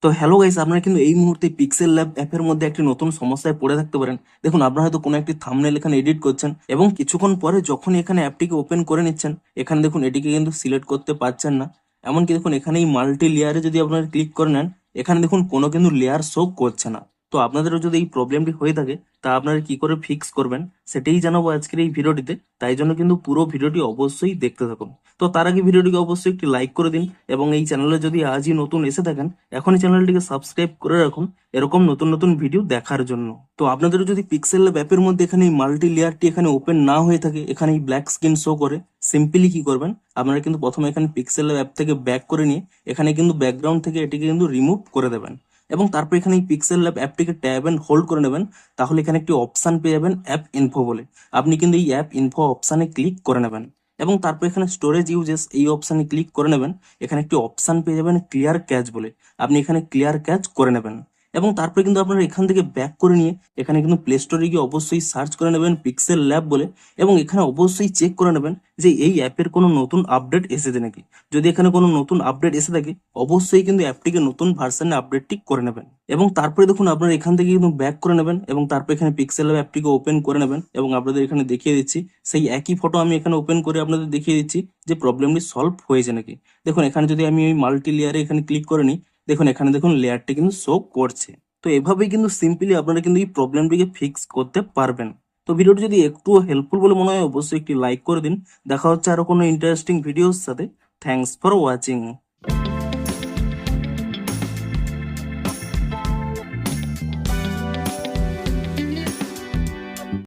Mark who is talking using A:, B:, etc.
A: তো hello guys, আপনারা কিন্তু এই মুহূর্তে পিক্সেল ল্যাব অ্যাপের মধ্যে একটি নতুন সমস্যায় পড়ে থাকতে পারেন। দেখুন, আপনারা হয়তো কোনো একটি থাম্বনেল এখানে এডিট করছেন এবং কিছুক্ষণ পরে যখন এখানে অ্যাপটিকে ওপেন করে নিচ্ছেন, এখানে দেখুন এটিকে কিন্তু সিলেক্ট করতে পারছেন না। এমনকি দেখুন এখানে এই মাল্টি লেয়ারে যদি আপনারা ক্লিক করে নেন, এখানে দেখুন কোনো কিন্তু লেয়ার শো করছে না। তো আপনাদেরও যদি এই প্রবলেমটি হয়ে থাকে, তা আপনারা কি করে ফিক্স করবেন সেটাই জানাবো আজকের এই ভিডিওটিতে। তাই জন্য কিন্তু পুরো ভিডিওটি অবশ্যই দেখতে থাকুন। তো তার আগে ভিডিওটিকে অবশ্যই একটি লাইক করে দিন এবং এই চ্যানেলে যদি আজই নতুন এসে থাকেন, এখনই চ্যানেলটিকে সাবস্ক্রাইব করে রাখুন এরকম নতুন নতুন ভিডিও দেখার জন্য। তো আপনাদের যদি পিক্সেল ল্যাব অ্যাপের মধ্যে এখানে এই মাল্টি লেয়ারটি এখানে ওপেন না হয়ে থাকে, এখানে এই ব্ল্যাক স্ক্রিন শো করে, সিম্পলি কি করবেন, আপনারা কিন্তু প্রথমে এখানে পিক্সেল ল্যাব অ্যাপ থেকে ব্যাক করে নিয়ে এখানে কিন্তু ব্যাকগ্রাউন্ড থেকে এটিকে কিন্তু রিমুভ করে দেবেন এবং তারপর এখানে এই পিক্সেল ল্যাব অ্যাপটিকে ট্যাব এন্ড হোল্ড করে নেবেন। তাহলে এখানে একটি অপশন পেয়ে যাবেন অ্যাপ ইনফো বলে। আপনি কিন্তু এই অ্যাপ ইনফো অপশানে ক্লিক করে নেবেন এবং তারপর এখানে স্টোরেজ ইউজেস এই অপশানে ক্লিক করে নেবেন। এখানে একটি অপশান পেয়ে যাবেন ক্লিয়ার ক্যাচ বলে। আপনি এখানে ক্লিয়ার ক্যাচ করে নেবেন এবং তারপরে কিন্তু আপনারা এখান থেকে ব্যাক করে নিয়ে এখানে কিন্তু প্লে স্টোরে গিয়ে অবশ্যই সার্চ করে নেবেন পিক্সেল ল্যাব বলে এবং এখানে অবশ্যই চেক করে নেবেন যে এই অ্যাপের কোনো নতুন আপডেট এসেছে নাকি। যদি এখানে কোনো নতুন আপডেট এসে থাকে, অবশ্যই কিন্তু অ্যাপটিকে নতুন ভার্সনে আপডেটটি করে নেবেন এবং তারপরে দেখুন আপনারা এখান থেকে কিন্তু ব্যাক করে নেবেন এবং তারপর এখানে পিক্সেল ল্যাব অ্যাপটিকে ওপেন করে নেবেন এবং আপনাদের এখানে দেখিয়ে দিচ্ছি সেই একই ফটো আমি এখানে ওপেন করে আপনাদের দেখিয়ে দিচ্ছি যে প্রবলেমটি সলভ হয়েছে নাকি। দেখুন এখানে যদি আমি ওই মাল্টি লেয়ারে এখানে ক্লিক করে নিই, দেখুন এখানে দেখুন লেয়ারটি কিন্তু শো করছে। তো এভাবেই কিন্তু সিম্পলি আপনারা কিন্তু এই প্রবলেমটিকে ফিক্স করতে পারবেন। তো ভিডিওটি যদি একটু হেল্পফুল বলে মনে হয়, অবশ্যই একটি লাইক করে দিন। দেখা হচ্ছে আরো কোনো ইন্টারেস্টিং ভিডিওর সাথে। Thanks for watching.